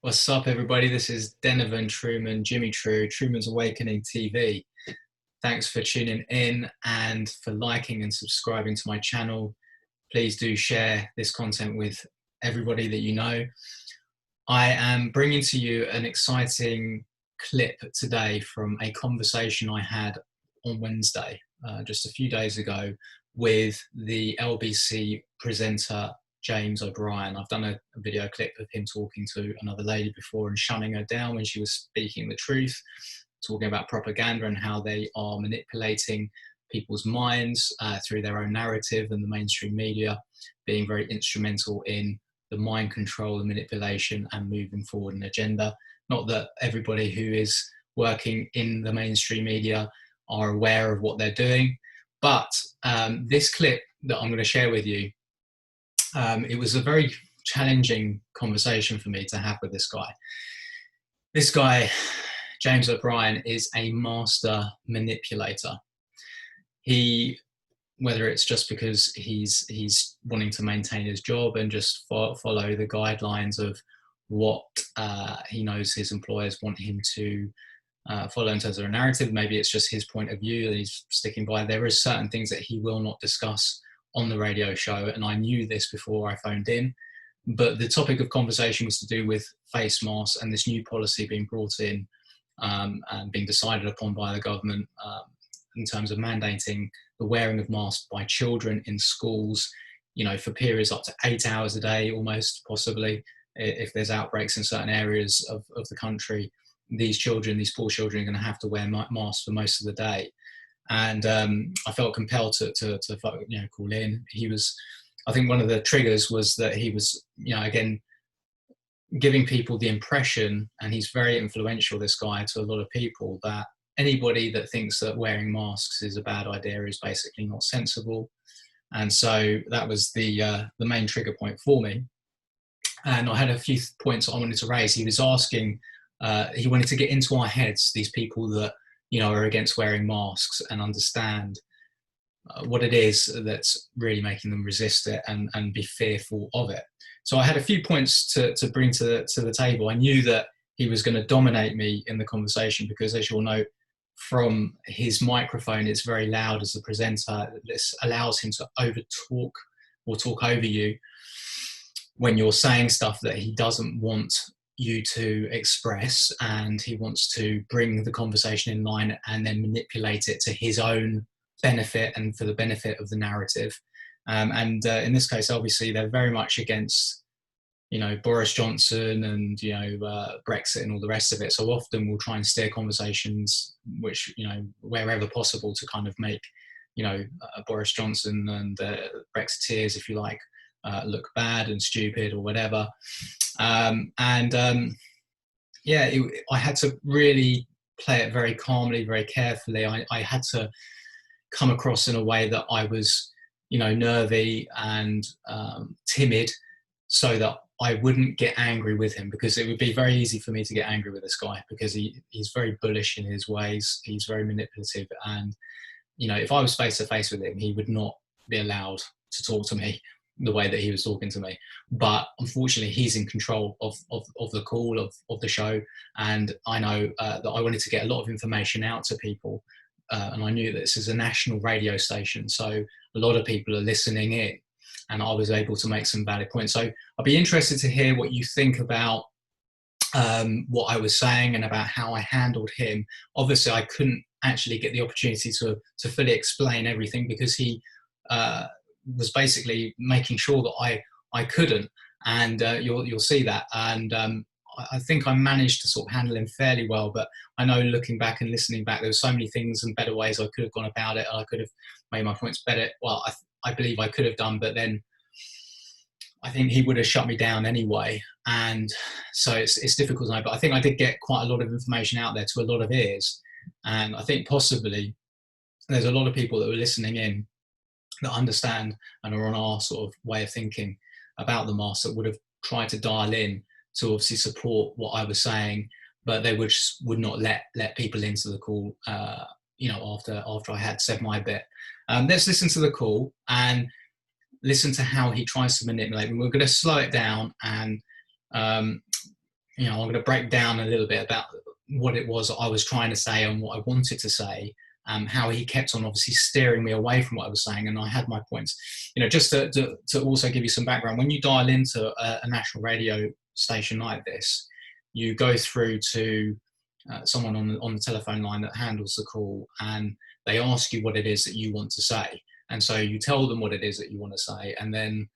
What's up, everybody? This is Denovan Truman, Jimmy True, Truman's Awakening TV. Thanks for tuning in and for liking and subscribing to my channel. Please do share this content with everybody that you know. I am bringing to you an exciting clip today from a conversation I had on Wednesday, just a few days ago, with the LBC presenter James O'Brien. I've done a video clip of him talking to another lady before and shunning her down when she was speaking the truth, talking about propaganda and how they are manipulating people's minds through their own narrative, and the mainstream media being very instrumental in the mind control and manipulation and moving forward an agenda. Not that everybody who is working in the mainstream media are aware of what they're doing, but this clip that I'm going to share with you, it was a very challenging conversation for me to have with this guy. This guy, James O'Brien, is a master manipulator. He, whether it's just because he's wanting to maintain his job and just follow the guidelines of what he knows his employers want him to follow in terms of a narrative, maybe it's just his point of view that he's sticking by. There is certain things that he will not discuss on the radio show, and I knew this before I phoned in, but the topic of conversation was to do with face masks and this new policy being brought in and being decided upon by the government in terms of mandating the wearing of masks by children in schools, you know, for periods up to 8 hours a day, almost possibly, if there's outbreaks in certain areas of the country. These children, these poor children, are going to have to wear masks for most of the day. And I felt compelled to call in. He was, I think one of the triggers was that he was, again, giving people the impression, and he's very influential, this guy, to a lot of people, that anybody that thinks that wearing masks is a bad idea is basically not sensible. And so that was the main trigger point for me. And I had a few points I wanted to raise. He was asking, he wanted to get into our heads, these people that, are against wearing masks, and understand what it is that's really making them resist it and be fearful of it. So I had a few points to bring to the table. I knew that he was going to dominate me in the conversation because, as you'll know, from his microphone, it's very loud as a presenter. This allows him to over-talk or talk over you when you're saying stuff that he doesn't want you to express, and he wants to bring the conversation in line and then manipulate it to his own benefit and for the benefit of the narrative. In this case, obviously, they're very much against, Boris Johnson and, Brexit and all the rest of it. So often we'll try and steer conversations which, wherever possible, to kind of make, Boris Johnson and Brexiteers, if you like, look bad and stupid or whatever. I had to really play it very calmly, very carefully. I had to come across in a way that I was, nervy and timid, so that I wouldn't get angry with him, because it would be very easy for me to get angry with this guy, because he's very bullish in his ways. He's very manipulative. And, if I was face to face with him, he would not be allowed to talk to me the way that he was talking to me. But unfortunately, he's in control of the call of the show. And I know that I wanted to get a lot of information out to people. And I knew that this is a national radio station, so a lot of people are listening in, and I was able to make some valid points. So I'd be interested to hear what you think about what I was saying and about how I handled him. Obviously, I couldn't actually get the opportunity to fully explain everything, because he was basically making sure that I couldn't, and you'll see that. And I think I managed to sort of handle him fairly well, but I know, looking back and listening back, there were so many things and better ways I could have gone about it, and I could have made my points better. Well, I believe I could have done, but then I think he would have shut me down anyway. And so it's difficult to know, but I think I did get quite a lot of information out there to a lot of ears. And I think possibly there's a lot of people that were listening in that understand and are on our sort of way of thinking about the mask, that would have tried to dial in to obviously support what I was saying, but they would not let people into the call, after I had said my bit. Let's listen to the call and listen to how he tries to manipulate. And we're going to slow it down and I'm going to break down a little bit about what it was I was trying to say and what I wanted to say. How he kept on obviously steering me away from what I was saying, and I had my points. Just to also give you some background, when you dial into a national radio station like this, you go through to someone on the telephone line that handles the call, and they ask you what it is that you want to say. And so you tell them what it is that you want to say, and then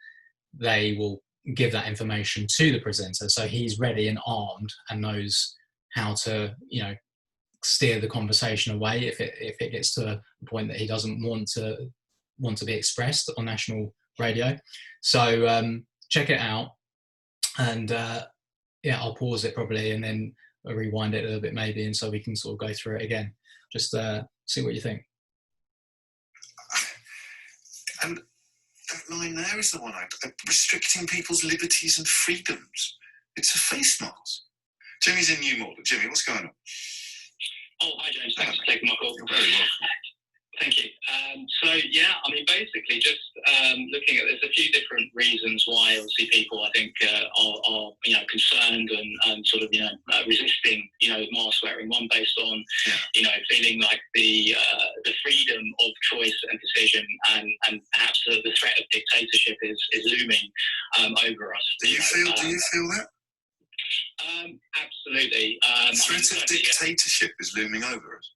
they will give that information to the presenter. So he's ready and armed and knows how to, steer the conversation away if it gets to a point that he doesn't want to be expressed on national radio. So check it out, and I'll pause it probably and then rewind it a little bit maybe, and so we can sort of go through it again. Just see what you think. And that line there is the one, restricting people's liberties and freedoms. It's a face mask. Jimmy's in New Malden. Jimmy, what's going on? Oh, hi James, thanks for taking my call. You're very welcome. Thank you. Basically just looking at, there's a few different reasons why obviously people, I think, are concerned and sort of, resisting, mask wearing. One based on, feeling like the freedom of choice and decision and perhaps the threat of dictatorship is looming over us. Do you feel that? Absolutely. The threat of dictatorship is looming over us.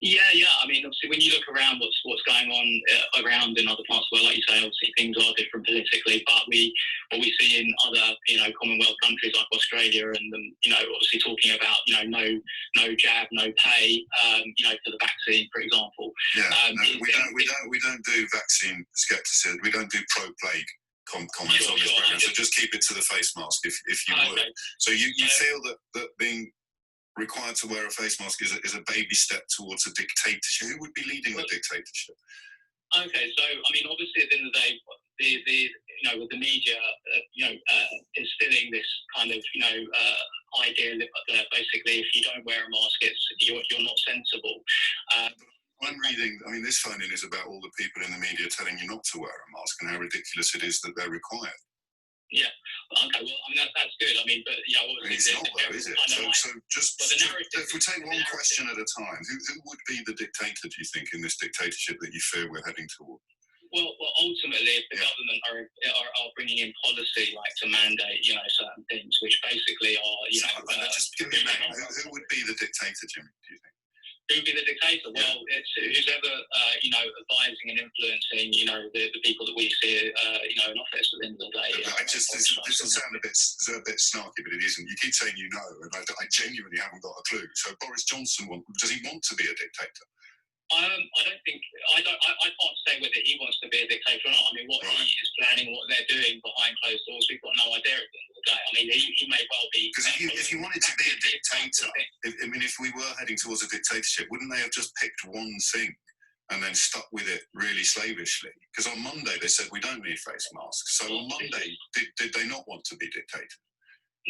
Yeah. I mean, obviously, when you look around what's going on around in other parts of the world, like you say, obviously things are different politically. But what we see in other, Commonwealth countries like Australia, and obviously talking about, no jab, no pay, for the vaccine, for example. Yeah. We don't do vaccine skepticism. We don't do pro-plague comments on this program. So just keep it to the face mask, if you would. So you feel that being required to wear a face mask is a baby step towards a dictatorship? Who would be leading the dictatorship? Okay, so I mean, obviously at the end of the day, with the media, instilling this kind of idea that basically if you don't wear a mask, you're not sensible. I'm reading, this phone-in is about all the people in the media telling you not to wear a mask and how ridiculous it is that they're required. Yeah. Okay. Well, that's good. But it's not though, is it? So just if we take one question at a time, who would be the dictator, do you think, in this dictatorship that you fear we're heading toward? Well, ultimately, if the government are bringing in policy like to mandate, certain things, which basically are, just give me a name. Who would be the dictator, Jimmy? Do you think? Who would be the dictator? Yeah. Well, it's who's ever, advising and influencing, the people that we see, in office at the end of the day. This will sound a bit snarky, but it isn't. You keep saying and I genuinely haven't got a clue. So Boris Johnson, does he want to be a dictator? I can't say whether he wants to be a dictator or not. What he is planning, what they're doing behind closed doors, we've got no idea at the end of the day. He may well be. Because if you wanted to be a dictator, if we were heading towards a dictatorship, wouldn't they have just picked one thing and then stuck with it really slavishly? Because on Monday they said we don't need face masks. So on Monday, did they not want to be dictators?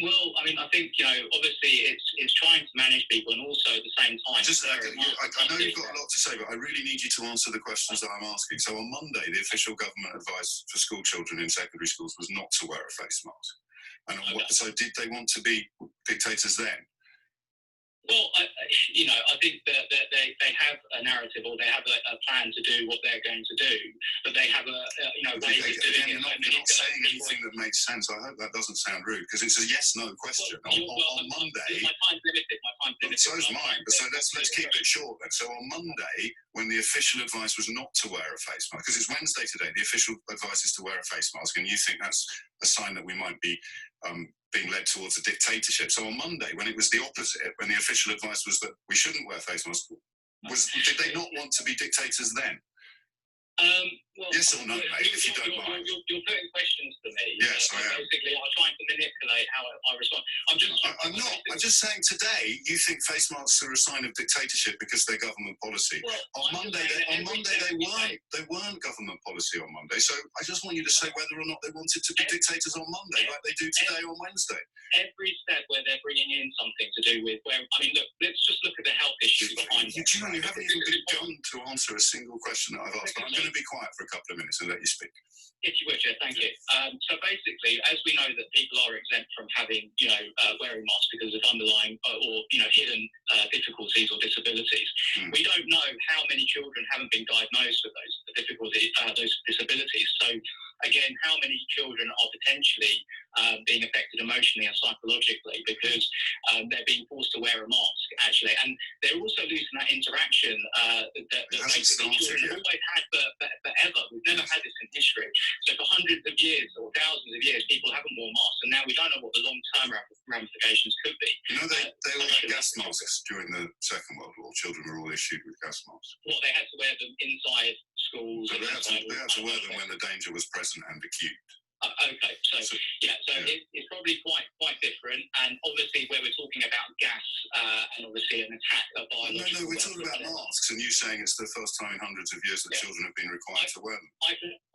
Well, I think, obviously it's trying to manage people and also at the same time. I know you've got a lot to say, but I really need you to answer the questions that I'm asking. So on Monday, the official government advice for school children in secondary schools was not to wear a face mask. And so did they want to be dictators then? Well, I think that they have a narrative, or they have a plan to do what they're going to do, but they have ways of doing it. You're not saying anything that makes sense. I hope that doesn't sound rude, because it's a yes/no question. On Monday, my time's limited. So is mine. But so let's keep it short then. So on Monday, when the official advice was not to wear a face mask, because it's Wednesday today, the official advice is to wear a face mask, and you think that's a sign that we might be being led towards a dictatorship. So on Monday, when it was the opposite, when the official advice was that we shouldn't wear face masks, did they not want to be dictators then? Yes or no, mate, if you don't mind. You're putting questions to me. Yes, I am. Basically, I'm trying to manipulate how I respond. I'm not. I'm just saying today you think face masks are a sign of dictatorship because they're government policy. Well, on Monday they weren't government policy on Monday. So I just want you to say whether or not they wanted to be dictators on Monday, like they do today on Wednesday. Every step where they're bringing in something to do with look, let's just look at the health issues behind it. You haven't even begun to answer a single question that I've asked. But I'm going to be quiet for a couple of minutes and let you speak. If you wish, yeah, thank you. So basically, as we know that people are are exempt from having, wearing masks because of underlying or hidden difficulties or disabilities. We don't know how many children haven't been diagnosed with those difficulties, those disabilities. So again, how many children are potentially being affected emotionally and psychologically because they're being forced to wear a mask, actually, and they're also losing that interaction that basically children have always had forever. We've never had this in history. So for hundreds of years or thousands of years, people haven't worn masks, and now we don't know what the long-term ramifications could be. They all had gas masks during the Second World War. Children were all issued with gas masks. Well, they had to wear them inside schools. So they had to wear them when the danger was present and acute. Okay, so it's probably quite different, and obviously where we're talking about gas and obviously an attack of biological. No, we're talking about masks, and you saying it's the first time in hundreds of years that children have been required to wear them.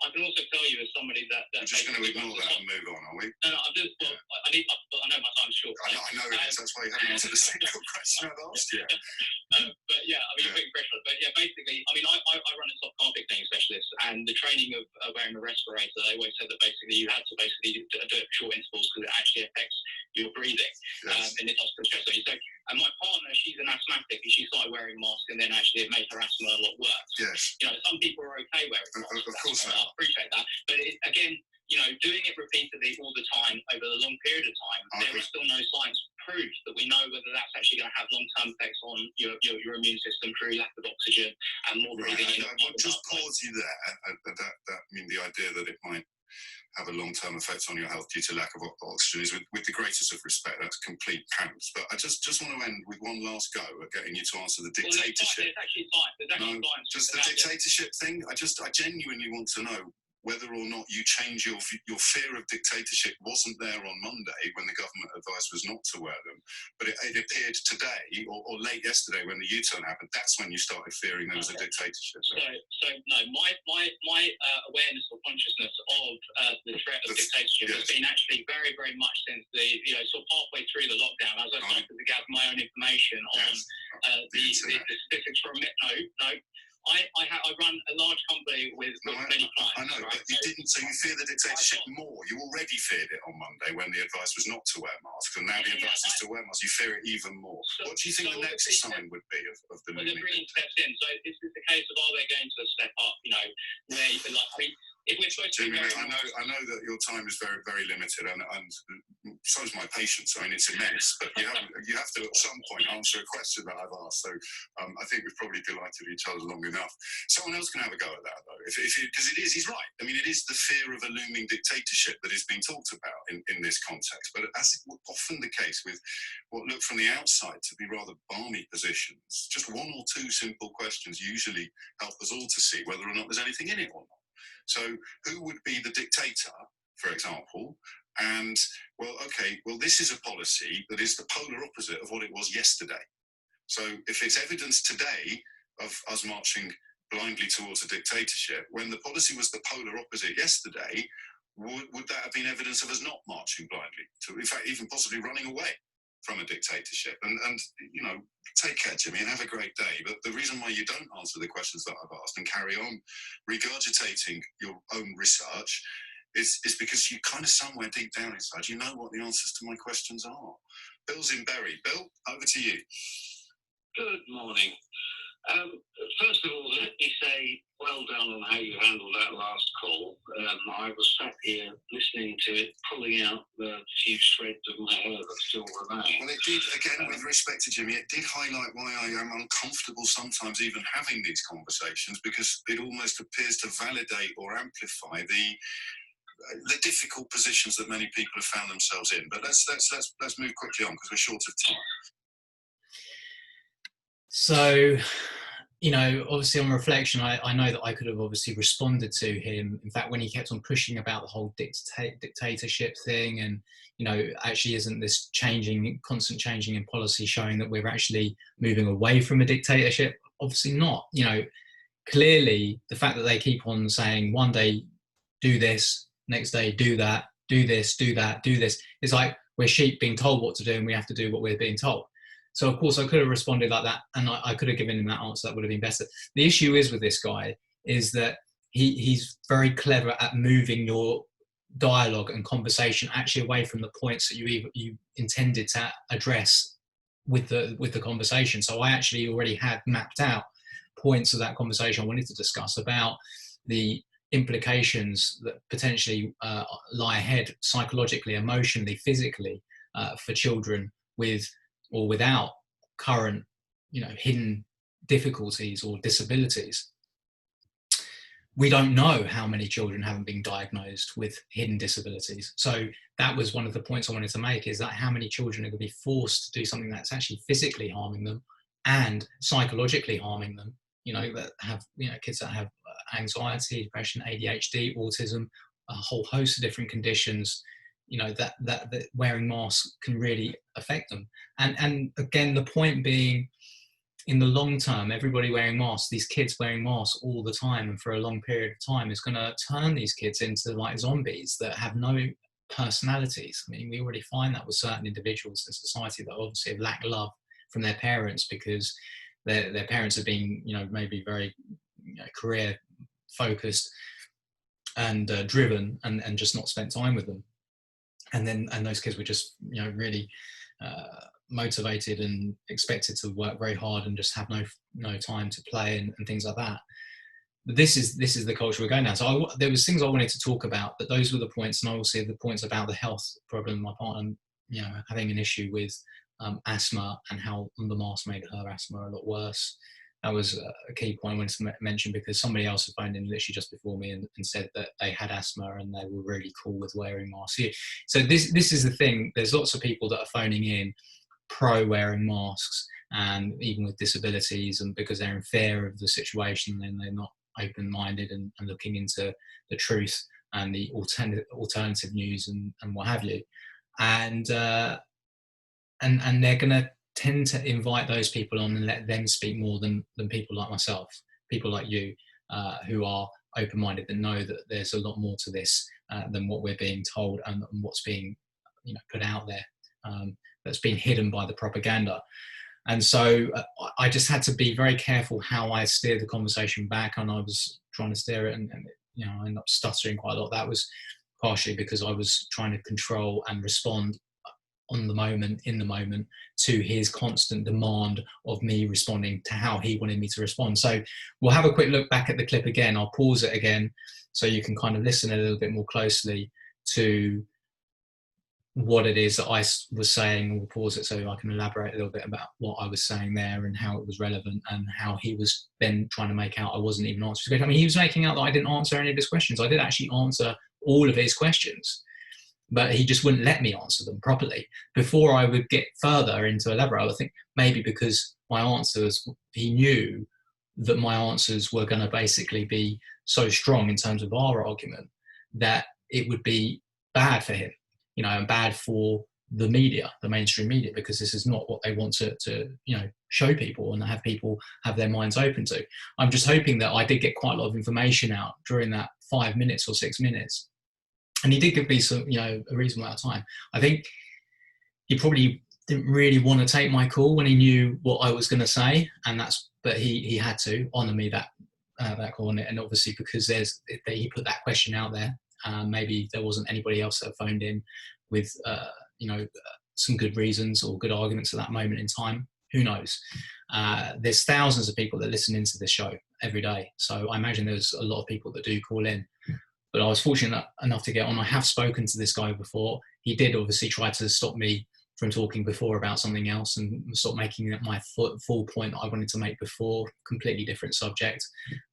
I can also tell you as somebody that we're just going to ignore that and move on, are we? No, I'm just. Well, I know my time's short. I know it is. That's why you haven't answered a single question I've asked you. But yeah, I mean, putting pressure on. But yeah, basically, I mean, I run a soft carpet cleaning specialist, and the training of wearing a respirator, they always said that basically you had to basically do it for short intervals because it actually affects your breathing, and it does put stress on you. So, and my partner, she's an asthmatic, and she started wearing a mask, and then actually it made her asthma a lot worse. Yes. Some people are okay wearing masks. Of course, I appreciate that, but again, doing it repeatedly all the time over a long period of time, there is still no science proof that we know whether that's actually going to have long-term effects on your immune system through lack of oxygen and more breathing. I'll just pause you there. That mean the idea that it might have a long-term effect on your health due to lack of oxygen is with the greatest of respect. That's complete pants. But I just want to end with one last go at getting you to answer the dictatorship. It's actually fine. Just the dictatorship thing. I genuinely want to know whether or not you change your fear of dictatorship wasn't there on Monday when the government advice was not to wear them, but it appeared today or late yesterday when the U-turn happened. That's when you started fearing there was a dictatorship. So no, my awareness or consciousness of the threat of dictatorship has been actually very, very much since the sort of halfway through the lockdown, as I started to gather my own information on the statistics from I run a large company with many clients. I know, right? But you didn't. So you fear the dictatorship more. You already feared it on Monday when the advice was not to wear masks, and now the advice is to wear masks. You fear it even more. What do you think the next sign would be of the looming? Well, they're bringing steps in. So this is the case of are they going to step up? Where you can if we're supposed to. I know that your time is very, very limited, and so is my patience. I mean, it's immense. But you have to at some point answer a question that I've asked. So I think we've probably delighted each other long enough. Someone else can have a go at that, though, because he's right. I mean, it is the fear of a looming dictatorship that is being talked about in this context. But as is often the case with what look from the outside to be rather balmy positions, just one or two simple questions usually help us all to see whether or not there's anything in it or not. So who would be the dictator, for example? And, this is a policy that is the polar opposite of what it was yesterday. So if it's evidence today of us marching blindly towards a dictatorship, when the policy was the polar opposite yesterday, would that have been evidence of us not marching blindly to, in fact, even possibly running away from a dictatorship? And take care, Jimmy, and have a great day. But the reason why you don't answer the questions that I've asked and carry on regurgitating your own research is because you kind of somewhere deep down inside, you know what the answers to my questions are. Bill's in Bury. Bill, over to you. Good morning. First of all, let me say well done on how you handled that last call. I was sat here listening to it, pulling out the few shreds of my hair that still remain. Well, it did, again, with respect to Jimmy, it did highlight why I am uncomfortable sometimes even having these conversations, because it almost appears to validate or amplify the difficult positions that many people have found themselves in. But let's move quickly on because we're short of time. So, obviously on reflection, I know that I could have obviously responded to him. In fact, when he kept on pushing about the whole dictatorship thing and, actually isn't this constant changing in policy showing that we're actually moving away from a dictatorship? Obviously not. Clearly the fact that they keep on saying one day do this, next day do that, do this, do that, do this. It's like we're sheep being told what to do and we have to do what we're being told. So, of course, I could have responded like that and I could have given him that answer. That would have been better. The issue is with this guy is that he's very clever at moving dialogue and conversation actually away from the points that you intended to address with the conversation. So I actually already had mapped out points of that conversation I wanted to discuss about the implications that potentially lie ahead psychologically, emotionally, physically for children with or without current, hidden difficulties or disabilities. We don't know how many children haven't been diagnosed with hidden disabilities. So that was one of the points I wanted to make, is that how many children are going to be forced to do something that's actually physically harming them and psychologically harming them, that have, kids that have anxiety, depression, ADHD, autism, a whole host of different conditions, that wearing masks can really affect them. And again, the point being, in the long term, everybody wearing masks, these kids wearing masks all the time and for a long period of time, is going to turn these kids into like zombies that have no personalities. I mean, we already find that with certain individuals in society that obviously lack love from their parents because their parents have been, maybe very career focused and driven and just not spent time with them. And those kids were just, really motivated and expected to work very hard and just have no time to play and things like that. But this is the culture we're going down. So there was things I wanted to talk about, but those were the points, and obviously the points about the health problem. My partner, having an issue with asthma and how the mask made her asthma a lot worse. That was a key point I wanted to mention, because somebody else had phoned in literally just before me and said that they had asthma and they were really cool with wearing masks. So this is the thing. There's lots of people that are phoning in pro wearing masks, and even with disabilities, and because they're in fear of the situation, then they're not open-minded and looking into the truth and the alternative news and what have you. And they're going to tend to invite those people on and let them speak more than people like myself, people like you, who are open-minded and know that there's a lot more to this than what we're being told and what's being put out there, that's been hidden by the propaganda. And so I just had to be very careful how I steered the conversation back, and I was trying to steer it and I ended up stuttering quite a lot. That was partially because I was trying to control and respond in the moment to his constant demand of me responding to how he wanted me to respond. So we'll have a quick look back at the clip again. I'll pause it again so you can kind of listen a little bit more closely to what it is that I was saying. We'll pause it so I can elaborate a little bit about what I was saying there and how it was relevant, and how he was then trying to make out I wasn't even answering his question. I mean, he was making out that I didn't answer any of his questions. I did actually answer all of his questions, but he just wouldn't let me answer them properly. Before I would get further into elaborate, I think maybe because my answers, he knew that my answers were going to basically be so strong in terms of our argument that it would be bad for him, and bad for the media, the mainstream media, because this is not what they want to show people and have people have their minds open to. I'm just hoping that I did get quite a lot of information out during that 5 minutes or 6 minutes. And he did give me some, a reasonable amount of time. I think he probably didn't really want to take my call when he knew what I was going to say, but he had to honour me that call on it. And obviously because he put that question out there, maybe there wasn't anybody else that phoned in with some good reasons or good arguments at that moment in time. Who knows? There's thousands of people that listen into this show every day, so I imagine there's a lot of people that do call in. But I was fortunate enough to get on. I have spoken to this guy before. He did obviously try to stop me from talking before about something else and stop making my full point that I wanted to make before. Completely different subject,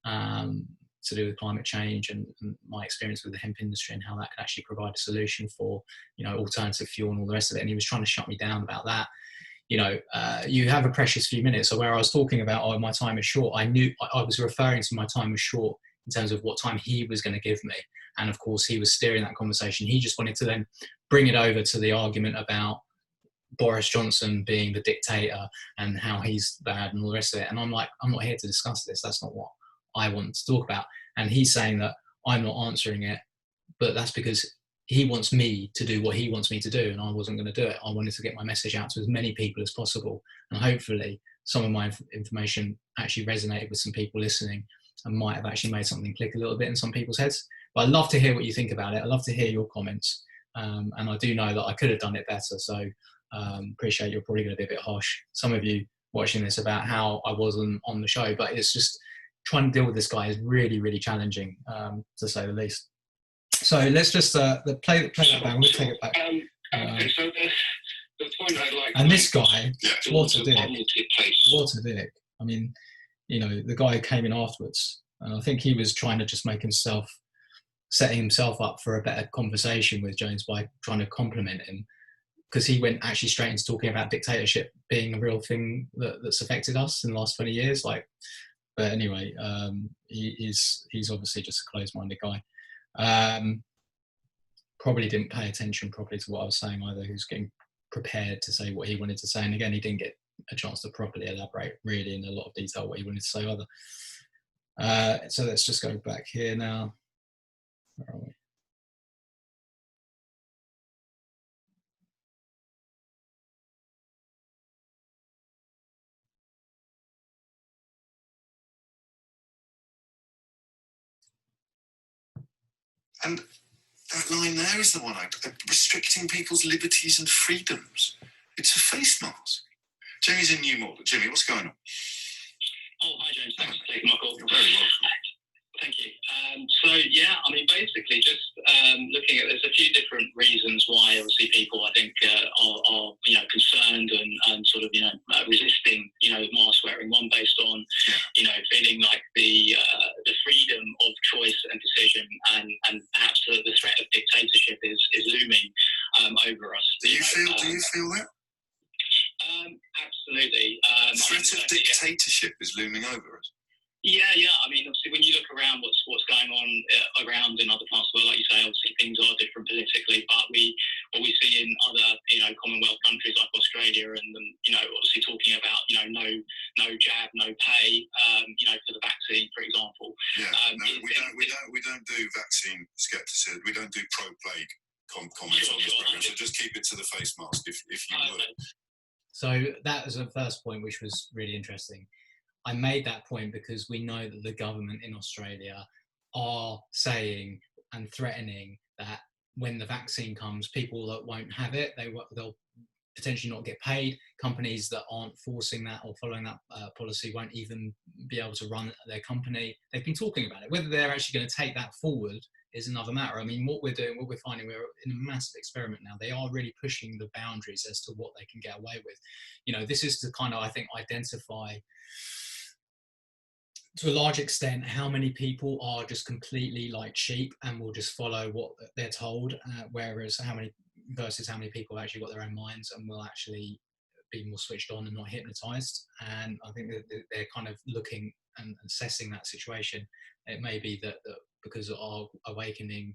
to do with climate change and my experience with the hemp industry and how that could actually provide a solution for, alternative fuel and all the rest of it. And he was trying to shut me down about that. You have a precious few minutes. So where I was talking about, my time is short, I knew I was referring to my time was short in terms of what time he was going to give me. And of course, he was steering that conversation. He just wanted to then bring it over to the argument about Boris Johnson being the dictator and how he's bad and all the rest of it. And I'm like, I'm not here to discuss this. That's not what I want to talk about. And he's saying that I'm not answering it, but that's because he wants me to do what he wants me to do, and I wasn't going to do it. I wanted to get my message out to as many people as possible, and hopefully some of my information actually resonated with some people listening and might have actually made something click a little bit in some people's heads. But I'd love to hear what you think about it. I'd love to hear your comments. And I do know that I could have done it better. So appreciate you're probably going to be a bit harsh, some of you watching this, about how I wasn't on the show. But it's just trying to deal with this guy is really, really challenging, to say the least. So let's just play that back. We'll take it back. So the point I'd like and this guy, to what a dick. I mean, you know, the guy who came in afterwards, I think he was trying to just setting himself up for a better conversation with Jones by trying to compliment him, because he went actually straight into talking about dictatorship being a real thing that's affected us in the last 20 years. But anyway, he's obviously just a closed-minded guy. Probably didn't pay attention properly to what I was saying either. He was getting prepared to say what he wanted to say, and again, he didn't get a chance to properly elaborate really in a lot of detail what he wanted to say either. So let's just go back here now. Where are we? And that line there is the one, restricting people's liberties and freedoms. It's a face mask. Jimmy's in New Malden. Jimmy, what's going on? Oh, hi, James. Thanks for taking my call. You're very welcome. Thank you. So, yeah, I mean, basically just looking at, there's a few different reasons why obviously people, I think, are you know, concerned and sort of, you know, resisting, you know, mask wearing. One based on, you know, feeling like the freedom of choice and decision and perhaps the threat of dictatorship is looming over us. Do you feel that? Absolutely. The threat of dictatorship is looming over us. Yeah. I mean, obviously, when you look around, what's going on around in other parts of the world, like you say, obviously things are different politically. But what we see in other, you know, Commonwealth countries like Australia, and you know, obviously talking about, you know, no jab, no pay, you know, for the vaccine, for example. Yeah. We don't do vaccine skepticism. We don't do pro-plague comments on this program. So just keep it to the face mask, if you would. So that was the first point, which was really interesting. I made that point because we know that the government in Australia are saying and threatening that when the vaccine comes, people that won't have it, they'll potentially not get paid. Companies that aren't forcing that or following that policy won't even be able to run their company. They've been talking about it. Whether they're actually going to take that forward is another matter. I mean, what we're finding, we're in a massive experiment now. They are really pushing the boundaries as to what they can get away with. You know, this is to kind of, I think, identify to a large extent how many people are just completely like sheep and will just follow what they're told, whereas how many people have actually got their own minds and will actually be more switched on and not hypnotized. And I think that they're kind of looking and assessing that situation. It may be that because our awakening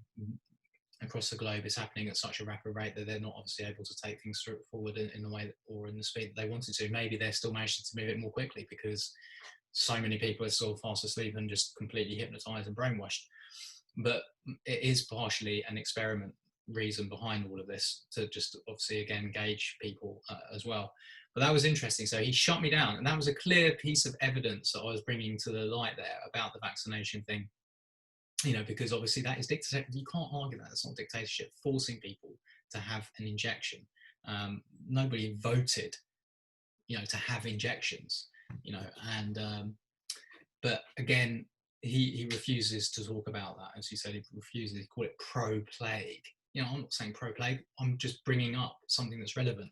across the globe is happening at such a rapid rate that they're not obviously able to take things forward in the way or in the speed that they wanted to. Maybe they're still managing to move it more quickly because so many people are still fast asleep and just completely hypnotized and brainwashed. But it is partially an experiment reason behind all of this, to just obviously again engage people as well. But that was interesting. So he shut me down, and that was a clear piece of evidence that I was bringing to the light there about the vaccination thing. You know, because obviously that is dictatorship. You can't argue that. It's not dictatorship, forcing people to have an injection. Nobody voted, you know, to have injections, you know, and but again, he refuses to talk about that. As you said, he refuses to call it pro-plague. You know, I'm not saying pro-plague. I'm just bringing up something that's relevant.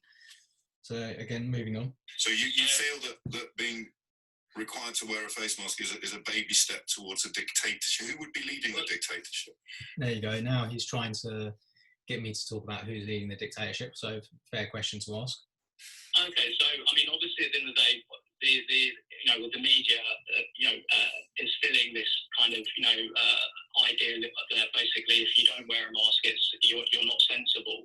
So again, moving on. So you feel that being required to wear a face mask is a baby step towards a dictatorship? Who would be leading the dictatorship? There you go. Now he's trying to get me to talk about who's leading the dictatorship. So fair question to ask. Okay, so I mean, obviously at the end of the day, the you know, with the media, you know, instilling this kind of, you know, idea that basically if you don't wear a mask, you're not sensible.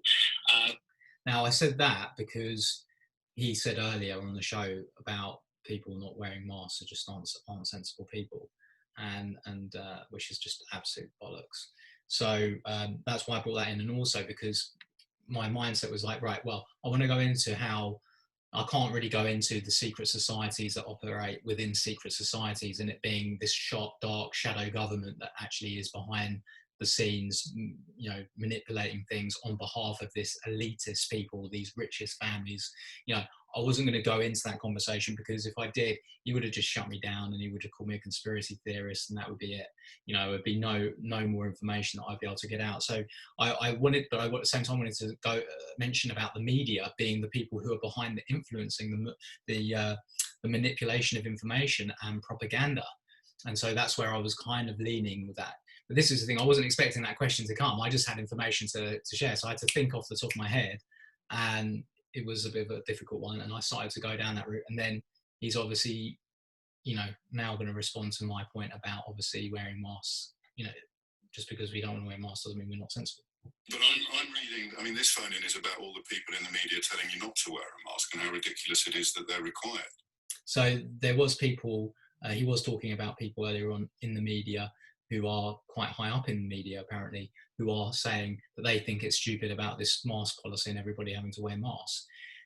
Now I said that because he said earlier on the show about people not wearing masks just aren't sensible people, and which is just absolute bollocks. So that's why I brought that in, and also because my mindset was like, right, well, I want to go into how I can't really go into the secret societies that operate within secret societies, and it being this sharp, dark shadow government that actually is behind the scenes, manipulating things on behalf of this elitist people, these richest families. I wasn't going to go into that conversation, because if I did, he would have just shut me down and he would have called me a conspiracy theorist, and that would be it. There would be no more information that I'd be able to get out. So I wanted, but I at the same time wanted to mention about the media being the people who are behind the influencing, the manipulation of information and propaganda. And so that's where I was kind of leaning with that. But this is the thing, I wasn't expecting that question to come. I just had information to share. So I had to think off the top of my head, and it was a bit of a difficult one. And I started to go down that route. And then he's obviously, now going to respond to my point about obviously wearing masks. Just because we don't want to wear masks doesn't mean we're not sensible. But I'm reading, this phone-in is about all the people in the media telling you not to wear a mask and how ridiculous it is that they're required. So there was people, he was talking about people earlier on in the media who are quite high up in the media, apparently, who are saying that they think it's stupid about this mask policy and everybody having to wear masks.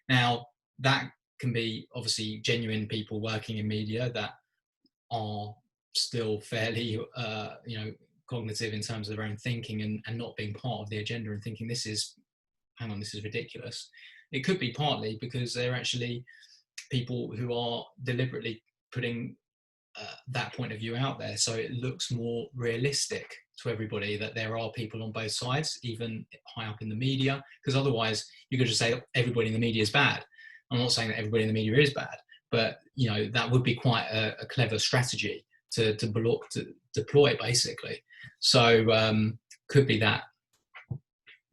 Now, that can be obviously genuine people working in media that are still fairly, cognitive in terms of their own thinking and not being part of the agenda and thinking this is ridiculous. It could be partly because they're actually people who are deliberately putting that point of view out there, so it looks more realistic to everybody that there are people on both sides, even high up in the media, because otherwise you could just say everybody in the media is bad. I'm not saying that everybody in the media is bad, but that would be quite a clever strategy to deploy, basically. So could be that.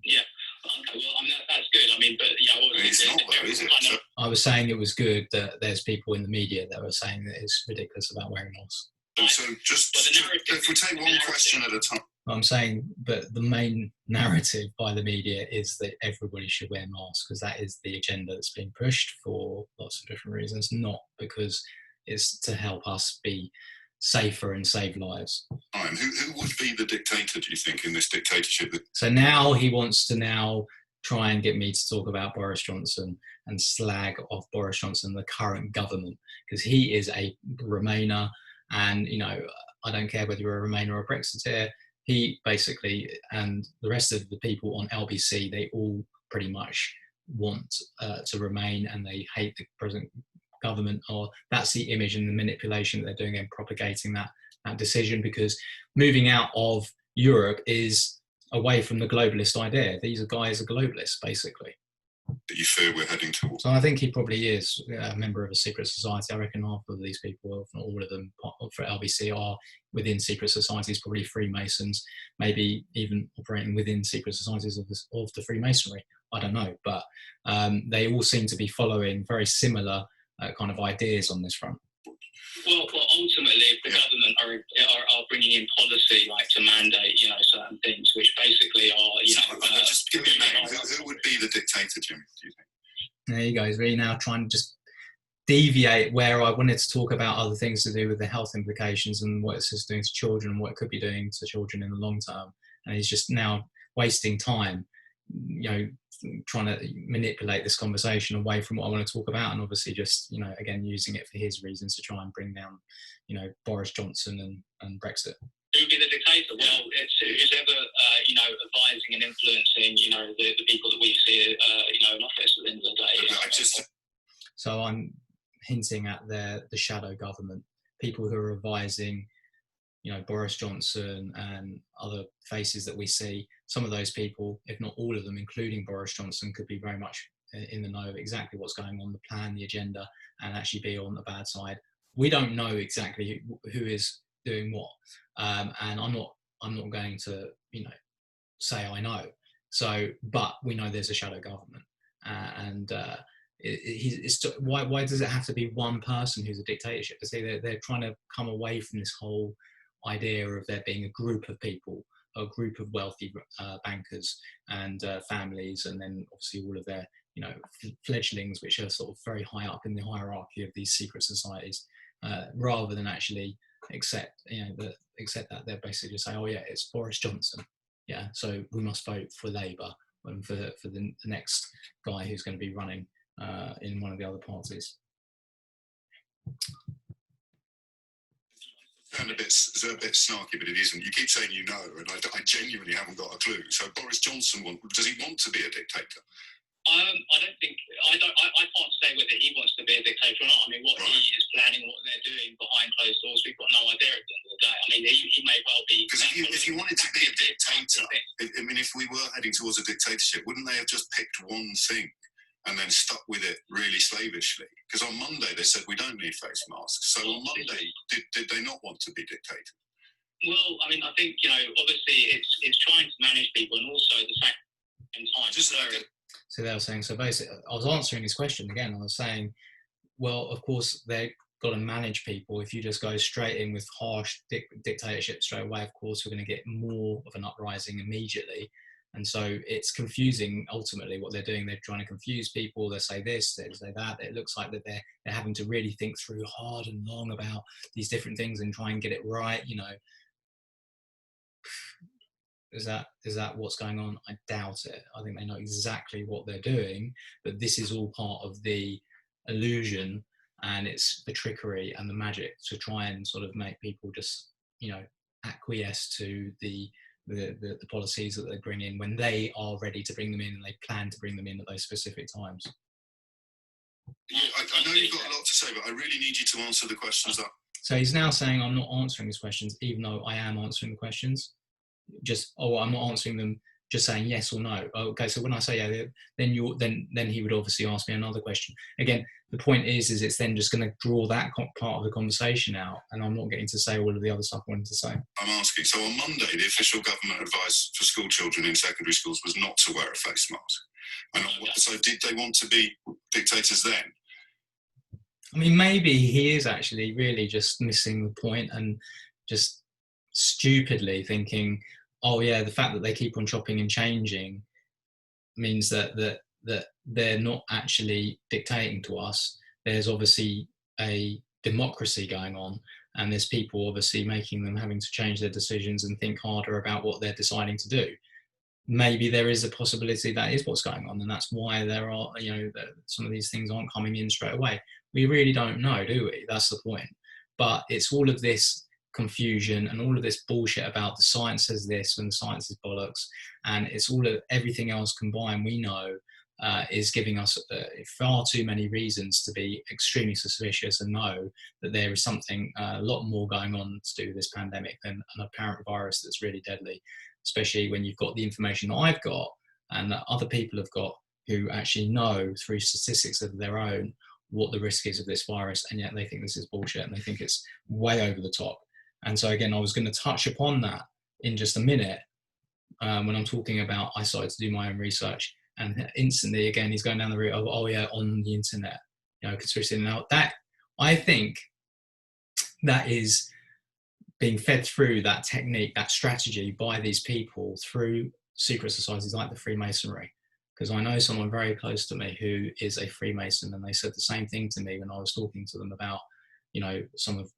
Yeah. Okay, well, that's good. But it's not though, is it? I was saying it was good that there's people in the media that were saying that it's ridiculous about wearing masks. So if we take one question at a time. I'm saying, but the main narrative by the media is that everybody should wear masks, because that is the agenda that's being pushed for lots of different reasons, not because it's to help us be safer and save lives. Who would be the dictator, do you think, in this dictatorship? So now he wants to try and get me to talk about Boris Johnson and slag off Boris Johnson, the current government, because he is a Remainer, and I don't care whether you're a Remainer or a Brexiteer. He basically, and the rest of the people on LBC, they all pretty much want to remain, and they hate the present government. Or that's the image and the manipulation that they're doing and propagating that decision, because moving out of Europe is away from the globalist idea. These guys are globalists, basically. That you fear we're heading towards? So I think he probably is a member of a secret society. I reckon half of these people, if not all of them, for LBC are within secret societies, probably Freemasons, maybe even operating within secret societies of the Freemasonry. I don't know, but they all seem to be following very similar kind of ideas on this front. Well, ultimately, if the government are bringing in policy like to mandate, certain things, which basically are, just give me a name. Who would be the dictator, Jimmy, do you think? There you go. He's really now trying to just deviate where I wanted to talk about other things to do with the health implications and what it's doing to children and what it could be doing to children in the long term. And he's just now wasting time, trying to manipulate this conversation away from what I want to talk about, and obviously just, again, using it for his reasons to try and bring down, Boris Johnson and Brexit. Who would be the dictator? Well, it's who's ever, advising and influencing, the people that we see, in office at the end of the day. So I'm hinting at the shadow government, people who are advising, Boris Johnson and other faces that we see. Some of those people, if not all of them, including Boris Johnson, could be very much in the know of exactly what's going on, the plan, the agenda, and actually be on the bad side. We don't know exactly who is doing what, and I'm not going to, say I know. So, but we know there's a shadow government, why does it have to be one person who's a dictatorship? To say they're trying to come away from this whole idea of there being a group of people, a group of wealthy bankers and families, and then obviously all of their fledglings, which are sort of very high up in the hierarchy of these secret societies, rather than actually accept that they're basically just saying, oh yeah, it's Boris Johnson, yeah, so we must vote for Labour and for the next guy who's going to be running in one of the other parties. And it's a bit snarky, but it isn't. You keep saying you know, and I genuinely haven't got a clue. So Boris Johnson, does he want to be a dictator? I don't think I can't say whether he wants to be a dictator or not. I mean, what he is planning, what they're doing behind closed doors, we've got no idea at the end of the day. I mean, he may well be. Because if you wanted to be a dictator, if we were heading towards a dictatorship, wouldn't they have just picked one thing and then stuck with it really slavishly? Because on Monday they said we don't need face masks. So on Monday, did they not want to be dictated? Well, I mean, I think obviously it's trying to manage people, and also at the same time. So they were saying, so basically, I was answering his question again. I was saying, well, of course, they've got to manage people. If you just go straight in with harsh dictatorship straight away, of course, we're going to get more of an uprising immediately. And so it's confusing, ultimately, what they're doing. They're trying to confuse people. They say this, they say that. It looks like that they're having to really think through hard and long about these different things and try and get it right, Is that what's going on? I doubt it. I think they know exactly what they're doing, but this is all part of the illusion, and it's the trickery and the magic to try and sort of make people just, acquiesce to the policies that they bring in when they are ready to bring them in and they plan to bring them in at those specific times. I know you've got a lot to say, but I really need you to answer the questions that. So he's now saying I'm not answering his questions, even though I am answering the questions. I'm not answering them, just saying yes or no. Okay, so when I say yeah, then he would obviously ask me another question. Again, the point is it's then just going to draw that part of the conversation out, and I'm not getting to say all of the other stuff I wanted to say. I'm asking, so on Monday, the official government advice for school children in secondary schools was not to wear a face mask. And so did they want to be dictators then? I mean, maybe he is actually really just missing the point and just stupidly thinking, oh yeah, the fact that they keep on chopping and changing means that they're not actually dictating to us. There's obviously a democracy going on, and there's people obviously making them having to change their decisions and think harder about what they're deciding to do. Maybe there is a possibility that is what's going on, and that's why there are, some of these things aren't coming in straight away. We really don't know, do we? That's the point. But it's all of this confusion and all of this bullshit about the science says this and the science is bollocks, and it's all of everything else combined, we know, is giving us far too many reasons to be extremely suspicious and know that there is something a lot more going on to do with this pandemic than an apparent virus that's really deadly, especially when you've got the information that I've got and that other people have got who actually know through statistics of their own what the risk is of this virus, and yet they think this is bullshit and they think it's way over the top. And so again, I was going to touch upon that in just a minute when I'm talking about I started to do my own research, and instantly again he's going down the route of on the internet, conspiracy. Now that I think that is being fed through that technique, that strategy by these people through secret societies like the Freemasonry. Because I know someone very close to me who is a Freemason, and they said the same thing to me when I was talking to them about, some of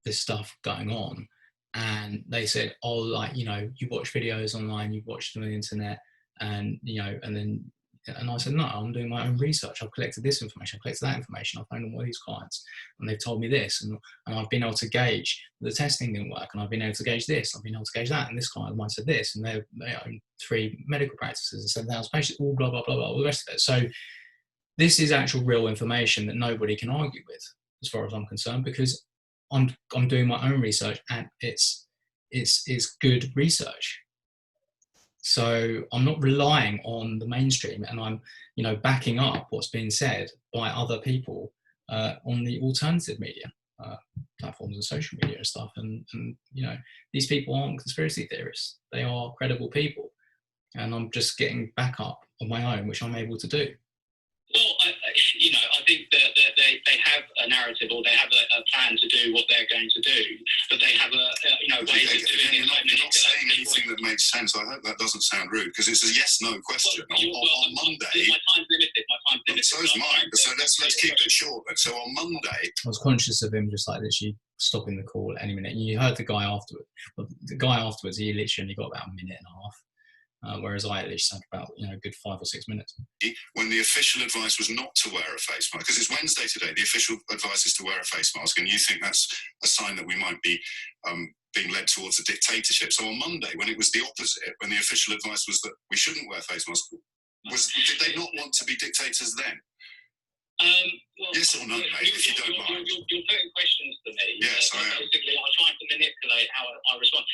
this stuff going on. And they said, you watch videos online, you watch them on the internet, and, and I said, no, I'm doing my own research. I've collected this information, I've collected that information, I've phoned all these clients, and they've told me this, and I've been able to gauge the testing didn't work, and I've been able to gauge this, I've been able to gauge that, and this client of mine said this, and they own 3 medical practices and 7,000 patients, all blah, blah, blah, blah, all the rest of it. So this is actual real information that nobody can argue with, as far as I'm concerned, because I'm doing my own research, and it's good research. So I'm not relying on the mainstream, and I'm, backing up what's being said by other people on the alternative media platforms and social media and stuff. And these people aren't conspiracy theorists; they are credible people, and I'm just getting back up on my own, which I'm able to do. Well, I think that they have a narrative, or they have a plan to do what they're going to do, but they have ways of doing it. You're not saying anything that makes sense. I hope that doesn't sound rude, because it's a yes/no question. On Monday, my time's limited. So is mine. So let's keep it short then. So on Monday, I was conscious of him just like literally stopping the call at any minute. You heard the guy afterwards. Well, the guy afterwards, he literally only got about a minute and a half. whereas I at least had about a good 5 or 6 minutes. When the official advice was not to wear a face mask, because it's Wednesday today, the official advice is to wear a face mask, and you think that's a sign that we might be being led towards a dictatorship. So on Monday, when it was the opposite, when the official advice was that we shouldn't wear face masks, did they not want to be dictators then? Well, yes or no, mate, if you don't mind. You're putting questions to me. Yes, I am. Basically, I'm trying to manipulate how I respond.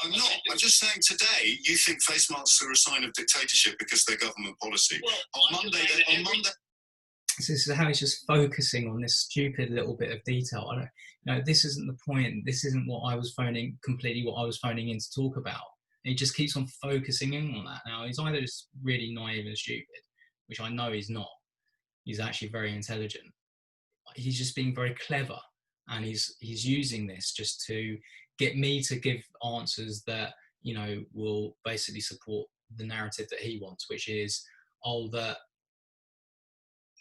I'm not. I'm just saying today, you think face masks are a sign of dictatorship because they're government policy. Well, on Monday. This is how he's just focusing on this stupid little bit of detail. This isn't the point. This isn't what I was phoning in to talk about. And he just keeps on focusing in on that. Now, he's either just really naive and stupid, which I know he's not. He's actually very intelligent. He's just being very clever, and he's using this just to get me to give answers that will basically support the narrative that he wants, which is that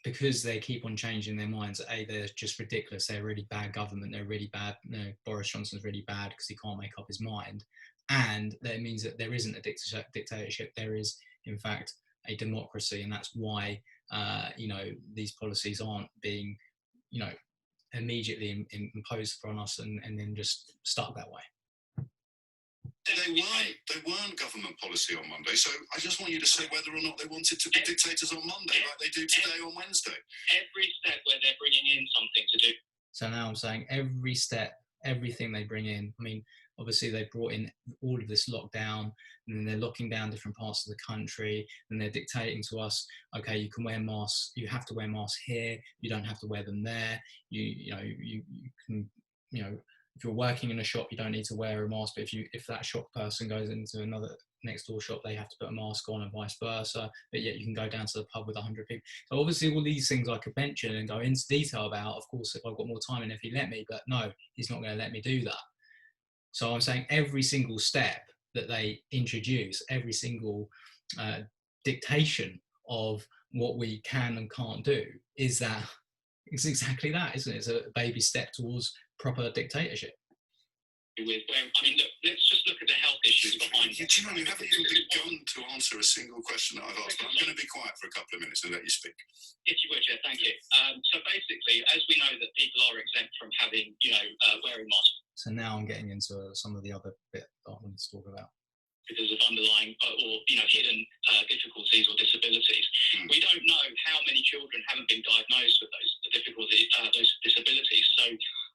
because they keep on changing their minds, they're just ridiculous. They're really bad government. They're really bad. Boris Johnson's really bad because he can't make up his mind, and that means that there isn't a dictatorship. There is, in fact, a democracy, and that's why these policies aren't being immediately imposed upon us and then just stuck that way. They weren't government policy on Monday, so I just want you to say whether or not they wanted to be dictators on Monday, like they do today on Wednesday. Every step where they're bringing in something to do. So now I'm saying every step, everything they bring in. I mean, obviously they brought in all of this lockdown, and then they're locking down different parts of the country, and they're dictating to us, okay, you can wear masks, you have to wear masks here, you don't have to wear them there. You can, if you're working in a shop, you don't need to wear a mask, but if that shop person goes into another next door shop, they have to put a mask on, and vice versa, but yet you can go down to the pub with 100 people. So obviously all these things I could mention and go into detail about, of course, if I've got more time and if he let me, but no, he's not going to let me do that. So I'm saying every single step that they introduce, every single dictation of what we can and can't do it's exactly that, isn't it? It's a baby step towards proper dictatorship. Let's just look at the health issues behind it. You haven't even begun to answer a single question that I've asked, but I'm going to be quiet for a couple of minutes and let you speak. If you would, yeah, thank you. So basically, as we know that people are exempt from having, wearing masks. So now I'm getting into some of the other bit that I wanted to talk about. Because of underlying or hidden difficulties or disabilities. We don't know how many children haven't been diagnosed with those disabilities. So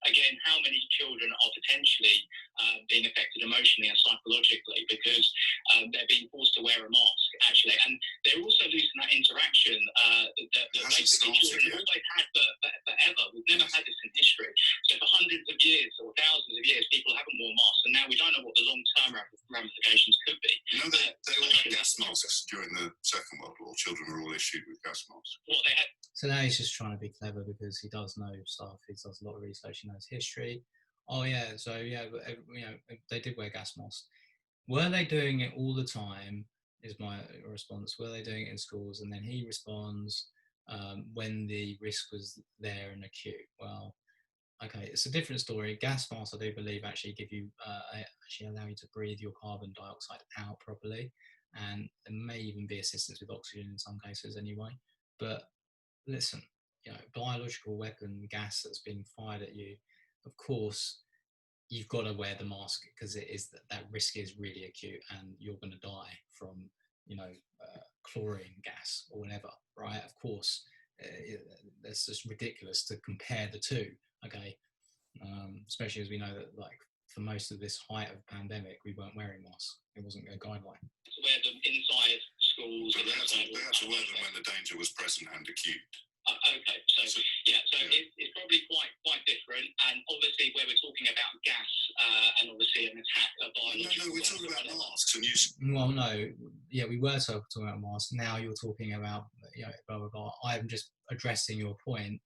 again, how many children are potentially being affected emotionally and psychologically because they're being forced to wear a mask, actually. And they're also losing that interaction that basically children have always had forever. We've never had this in history. So for hundreds of years or thousands of years, people haven't worn masks, and now we don't know what the long-term ramifications could be. They all had gas masks during the Second World War. Children were all issued with gas masks. What they had. So now he's just trying to be clever because he does know stuff. He does a lot of research. He knows history. Oh yeah, so yeah, they did wear gas masks. Were they doing it all the time? Is my response. Were they doing it in schools? And then he responds, when the risk was there and acute. Well, okay, it's a different story. Gas masks, I do believe, actually give you, actually allow you to breathe your carbon dioxide out properly, and there may even be assistance with oxygen in some cases anyway. But listen, biological weapon gas that's being fired at you, of course, you've got to wear the mask because it is that risk is really acute, and you're going to die from, chlorine gas or whatever, right? Of course, it's just ridiculous to compare the two. Okay, especially as we know that, like, for most of this height of pandemic, we weren't wearing masks. It wasn't a guideline. To wear them inside schools. But they had to wear them when the danger was present and acute. Okay, so it's probably quite different, and obviously where we're talking about gas and obviously an attack, a biological. No, we're talking about masks and use. Well, no, yeah, we were talking about masks. Now you're talking about blah blah blah. I'm just addressing your point.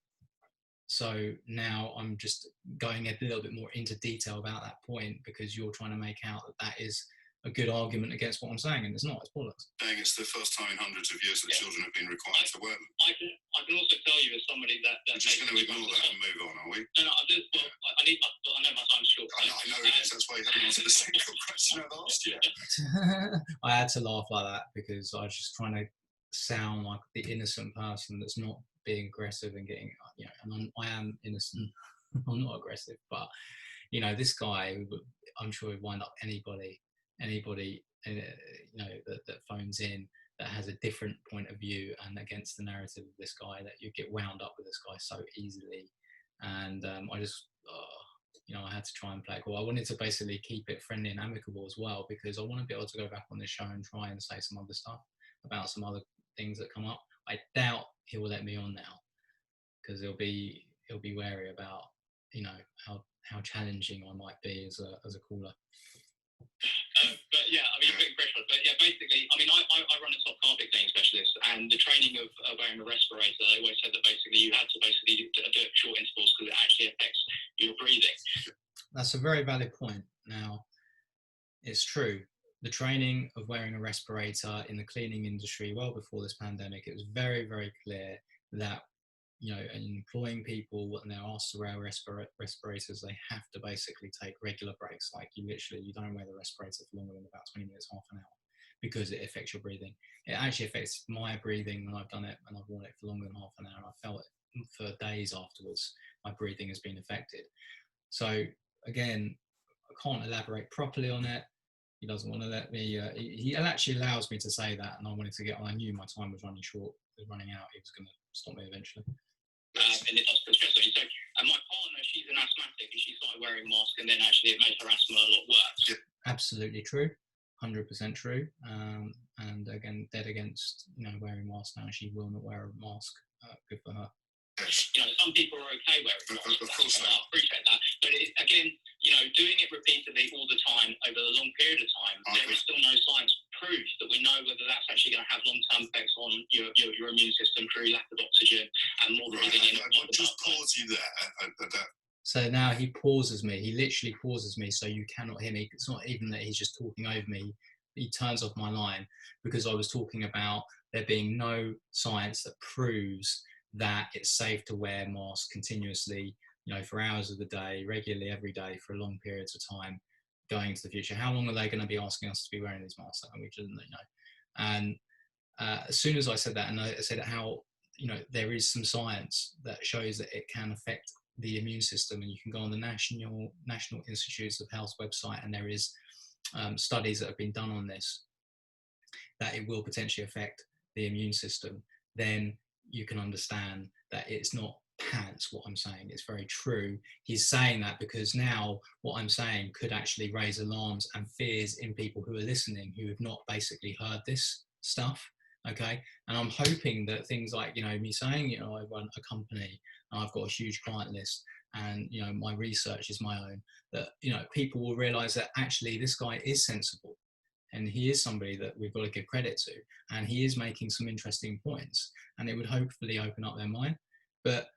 So now I'm just going a little bit more into detail about that point because you're trying to make out that is a good argument against what I'm saying, and it's not. It's bollocks. Saying it's the first time in hundreds of years that children have been required to wear them. I can also tell you as somebody that we're just going to ignore that and move on, are we? No, I know my time's short. I know it is. That's why you haven't answered a single question I've asked yet. I had to laugh like that because I was just trying to sound like the innocent person that's not being aggressive and getting, and I am innocent. I'm not aggressive, but this guy, I'm sure would wind up anybody that phones in that has a different point of view and against the narrative of this guy, that you get wound up with this guy so easily. And I just I had to try and play it cool. I wanted to basically keep it friendly and amicable as well, because I want to be able to go back on this show and try and say some other stuff about some other things that come up. I doubt he will let me on now, because he'll be wary about how challenging I might be as a caller. But yeah, I mean, a bit pressure. But yeah, basically, I mean, I run a top carpet cleaning specialist, and the training of wearing a respirator, they always said that basically you had to basically do it at short intervals because it actually affects your breathing. That's a very valid point. Now, it's true. The training of wearing a respirator in the cleaning industry, well before this pandemic, it was very, very clear that employing people when they're asked to wear respirators, they have to basically take regular breaks. Like you don't wear the respirator for longer than about 20 minutes, half an hour, because it affects your breathing. It actually affects my breathing when I've done it, and I've worn it for longer than half an hour. I felt it for days afterwards. My breathing has been affected. So again, I can't elaborate properly on it. He doesn't want to let me. He actually allows me to say that, and I wanted to get on. I knew my time was running short, was running out. He was going to stop me eventually. And it does put stress on you. So, and my partner, she's an asthmatic, and she started wearing a mask, and then actually it made her asthma a lot worse. Yep. Absolutely true, 100% true. And again, dead against wearing a mask now. She will not wear a mask. Good for her. Some people are okay wearing masks. Of course, I appreciate that. But again, doing it repeatedly all the time over a long period of time, there is still no science proof that we know whether that's actually going to have long-term effects on your immune system through lack of oxygen and more breathing in. I'll just pause you there. So now he pauses me. He literally pauses me so you cannot hear me. It's not even that he's just talking over me. He turns off my line because I was talking about there being no science that proves that it's safe to wear masks continuously, for hours of the day, regularly every day for long periods of time going into the future. How long are they going to be asking us to be wearing these masks? And we didn't know. And as soon as I said that, and I said how, there is some science that shows that it can affect the immune system, and you can go on the National Institutes of Health website, and there is studies that have been done on this, that it will potentially affect the immune system, then you can understand that it's not pants what I'm saying. It's very true. He's saying that because now what I'm saying could actually raise alarms and fears in people who are listening, who have not basically heard this stuff. Okay. And I'm hoping that things like, me saying, I run a company and I've got a huge client list, and, my research is my own, that, people will realize that actually this guy is sensible. And he is somebody that we've got to give credit to, and he is making some interesting points, and it would hopefully open up their mind. But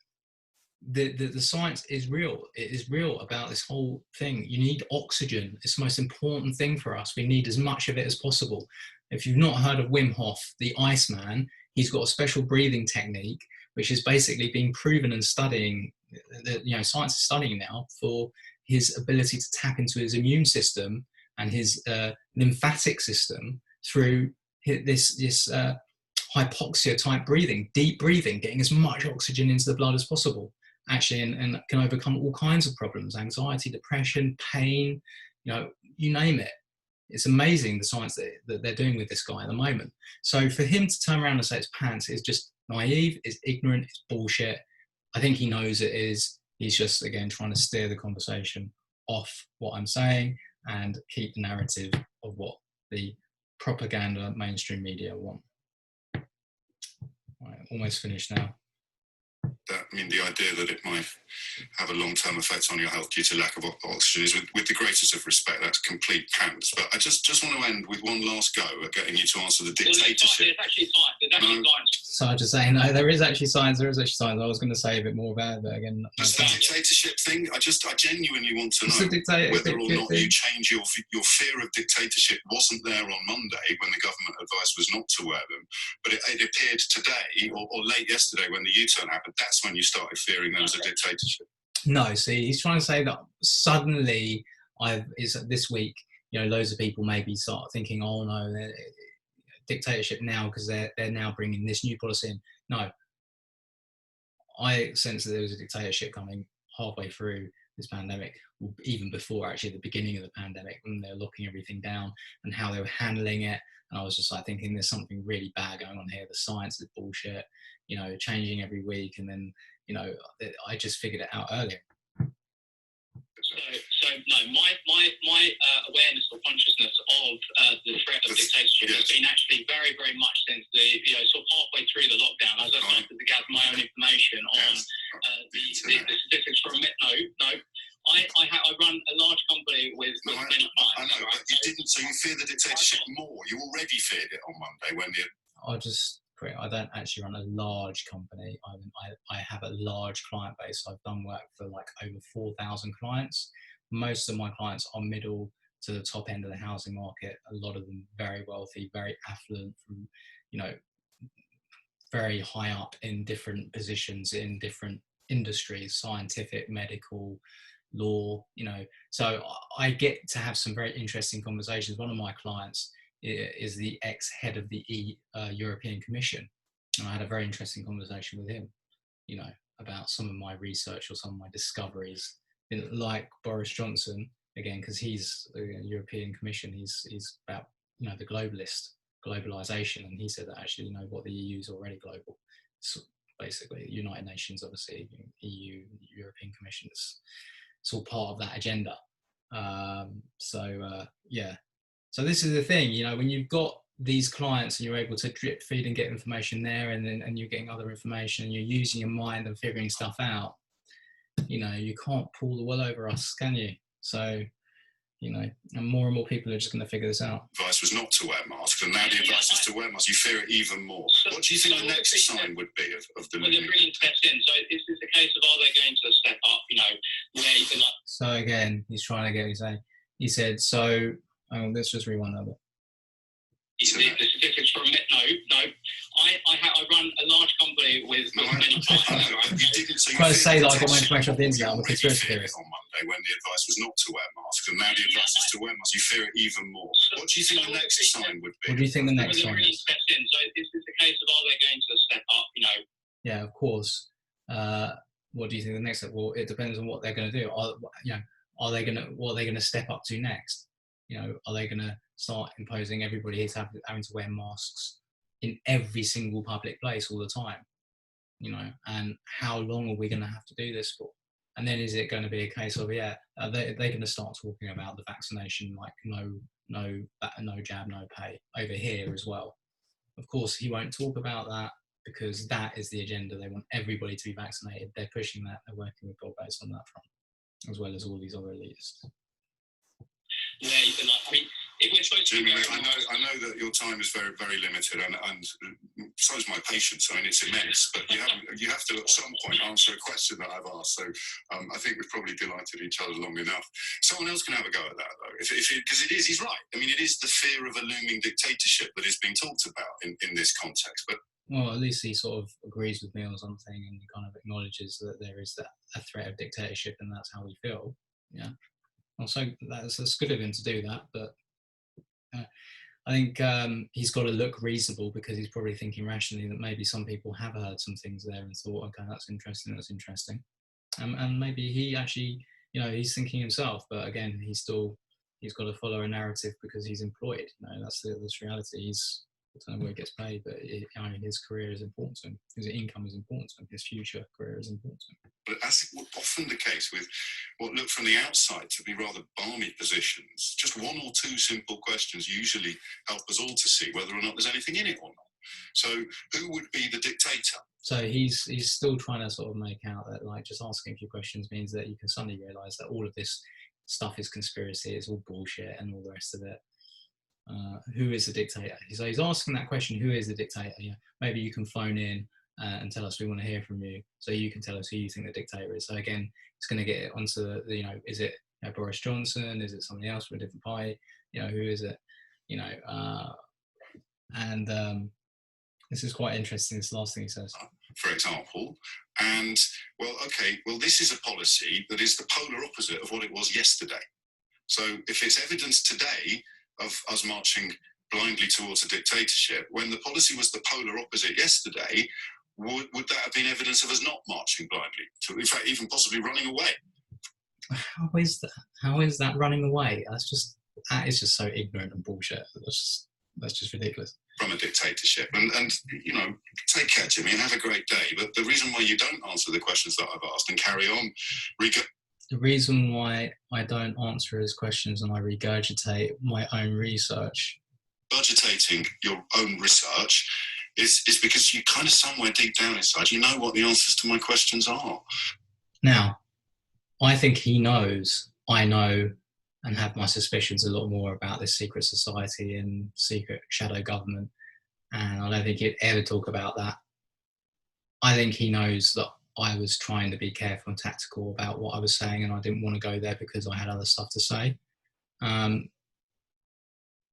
the science is real. It is real about this whole thing. You need oxygen. It's the most important thing for us. We need as much of it as possible. If you've not heard of Wim Hof, the Iceman, he's got a special breathing technique, which is basically being proven and studying, science is studying now for his ability to tap into his immune system and his lymphatic system through this hypoxia type breathing, deep breathing, getting as much oxygen into the blood as possible, actually, and can overcome all kinds of problems, anxiety, depression, pain, you name it. It's amazing the science that they're doing with this guy at the moment. So for him to turn around and say it's pants is just naive, it's ignorant, it's bullshit. I think he knows it is. He's just, again, trying to steer the conversation off what I'm saying and keep the narrative of what the propaganda mainstream media want. Right, almost finished now. The idea that it might have a long-term effect on your health due to lack of oxygen is, with the greatest of respect, that's complete pants. But I just want to end with one last go at getting you to answer the dictatorship. It's actually fine. It's actually fine. So I just say, no, there is actually signs. There is actually signs. I was going to say a bit more about it, but again, just the dictatorship thing. I genuinely want to know whether or not you change your fear of dictatorship wasn't there on Monday when the government advice was not to wear them, but it appeared today or late yesterday when the U-turn happened. That's when you started fearing there was a dictatorship. No, see, he's trying to say that suddenly this week. Loads of people maybe start thinking, oh no, dictatorship now because they're now bringing this new policy in. No, I sense that there was a dictatorship coming halfway through this pandemic, even before actually the beginning of the pandemic, when they were locking everything down and how they were handling it. And I was just like thinking, there's something really bad going on here. The science is bullshit, changing every week. And then, I just figured it out earlier. So no, my awareness or consciousness of the threat of dictatorship has been actually very, very much since the sort of halfway through the lockdown, as I started to gather my own information on the statistics from I run a large company with many clients. I know, but you didn't. So you fear the dictatorship more. You already feared it on Monday when I don't actually run a large company. I have a large client base. I've done work for like over 4,000 clients. Most of my clients are middle to the top end of the housing market. A lot of them very wealthy, very affluent, from very high up in different positions in different industries, scientific, medical, law. So I get to have some very interesting conversations. One of my clients is the ex-head of the European Commission. And I had a very interesting conversation with him, about some of my research or some of my discoveries. Like Boris Johnson, again, because he's the European Commission, he's about, the globalization. And he said that actually, what the EU is already global. So basically, United Nations, obviously, EU, European Commission, it's all part of that agenda. So this is the thing, when you've got these clients and you're able to drip feed and get information there, and you're getting other information and you're using your mind and figuring stuff out, you can't pull the wool over us, can you? So, and more people are just going to figure this out. Advice was not to wear masks, and now the advice is to wear masks. You fear it even more. What do you think the next sign would be of the looming? They're bringing steps in. So is this a case of, are they going to step up, where you can So again, he's trying to get what he said, so let's just rewind that bit. The statistics from I run a large company with many clients. Trying to say that I got my information off the internet. I'm a conspiracy theorist. On Monday, when the advice was not to wear masks, and now the advice is to wear masks, you fear it even more. What do you think the next sign would be? What do you think the next sign is? So is this a case of, are they going to step up? Yeah, of course. What do you think the next step? Well, it depends on what they're going to do. What are they going to step up to next? Are they going to start imposing everybody is having to wear masks in every single public place all the time? And how long are we going to have to do this for? And then is it going to be a case of, they're going to start talking about the vaccination, like no jab, no pay over here as well. Of course, he won't talk about that because that is the agenda. They want everybody to be vaccinated. They're pushing that. They're working with God base on that front, as well as all these other elitists. Yeah, if we're supposed to I know that your time is very, very limited, and so is my patience. I mean, it's immense. But you have to at some point answer a question that I've asked. So I think we've probably delighted each other long enough. Someone else can have a go at that, though, because he's right. I mean, it is the fear of a looming dictatorship that is being talked about in this context. But well, at least he sort of agrees with me on something and kind of acknowledges that there is a threat of dictatorship, and that's how we feel. Yeah. Also, that's good of him to do that, but I think he's got to look reasonable because he's probably thinking rationally that maybe some people have heard some things there and thought, okay, that's interesting. And maybe he actually, he's thinking himself, but again, he's got to follow a narrative because he's employed. That's the reality. I don't know where he gets paid, but his career is important to him. His income is important to him. His future career is important to him. But as is often the case with what look from the outside to be rather balmy positions, just one or two simple questions usually help us all to see whether or not there's anything in it or not. So who would be the dictator? So he's still trying to sort of make out that just asking a few questions means that you can suddenly realise that all of this stuff is conspiracy, it's all bullshit and all the rest of it. who is the dictator? So he's asking that question, who is the dictator? Yeah, maybe you can phone in and tell us, we want to hear from you. So you can tell us who you think the dictator is. So again, it's going to get it onto the, you know, is it Boris Johnson? Is it somebody else from a different party? You know, who is it? You know, this is quite interesting, this last thing he says. For example, and well, okay, well, this is a policy that is the polar opposite of what it was yesterday. So if it's evidence today of us marching blindly towards a dictatorship, when the policy was the polar opposite yesterday, would that have been evidence of us not marching blindly, in fact, even possibly running away? How is that running away? That is just so ignorant and bullshit. That's just ridiculous. From a dictatorship. And you know, take care, Jimmy, and have a great day. But the reason why you don't answer the questions that I've asked and carry on... The reason why I don't answer his questions and I regurgitate my own research... Regurgitating your own research is because you kind of somewhere deep down inside, you know what the answers to my questions are. Now, I think he knows, I know, and have my suspicions a lot more about this secret society and secret shadow government. And I don't think he'd ever talk about that. I think he knows that I was trying to be careful and tactical about what I was saying, and I didn't want to go there because I had other stuff to say.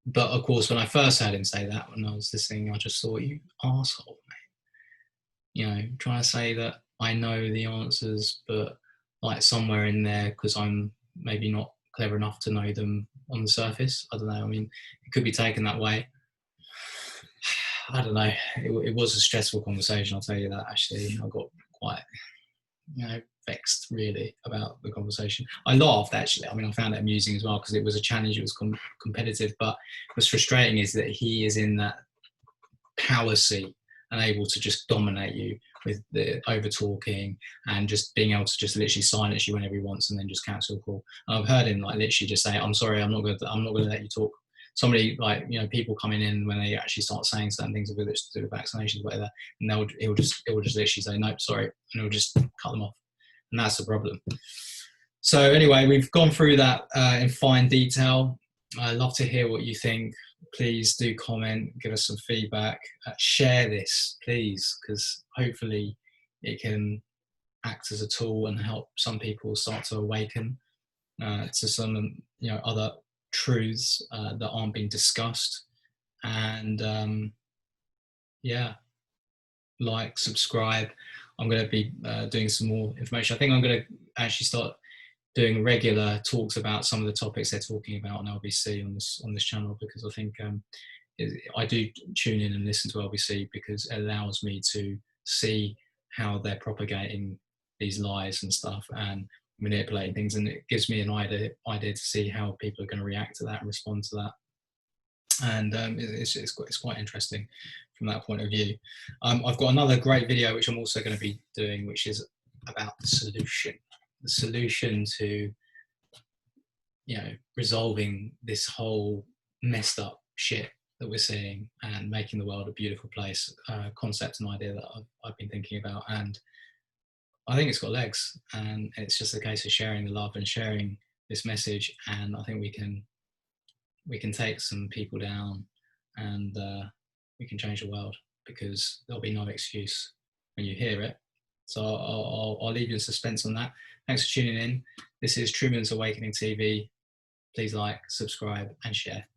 But of course, when I first heard him say that, when I was listening, I just thought, you arsehole, mate. You know, trying to say that I know the answers, but like somewhere in there, because I'm maybe not clever enough to know them on the surface. I don't know. I mean, it could be taken that way. I don't know. It was a stressful conversation, I'll tell you that, actually. I got quite, you know, vexed, really, about the conversation. I laughed, actually. I mean, I found it amusing as well, because it was a challenge. It was competitive. But what's frustrating is that he is in that power seat and able to just dominate you with the over talking and just being able to just literally silence you whenever he wants and then just cancel a call. And I've heard him like literally just say, I'm sorry, I'm not going to let you talk. Somebody, like, you know, people coming in when they actually start saying certain things, whether it's to do with vaccinations, whatever, and it will just literally say, nope, sorry, and it'll just cut them off. And that's the problem. So anyway, we've gone through that in fine detail. I'd love to hear what you think. Please do comment, give us some feedback, share this, please, because hopefully it can act as a tool and help some people start to awaken to some, you know, other truths that aren't being discussed. And yeah, like, subscribe. I'm going to be doing some more information. I think I'm going to actually start doing regular talks about some of the topics they're talking about on LBC on this channel, because I think I do tune in and listen to LBC because it allows me to see how they're propagating these lies and stuff and manipulating things, and it gives me an idea to see how people are going to react to that and respond to that. And it's quite interesting from that point of view. I've got another great video which I'm also going to be doing, which is about the solution to, you know, resolving this whole messed up shit that we're seeing and making the world a beautiful place. Concept and idea that I've been thinking about, and I think it's got legs, and it's just a case of sharing the love and sharing this message. And I think we can take some people down, and we can change the world, because there'll be no excuse when you hear it. So I'll leave you in suspense on that. Thanks for tuning in. This is Trumans Awakening TV. Please like, subscribe, and share.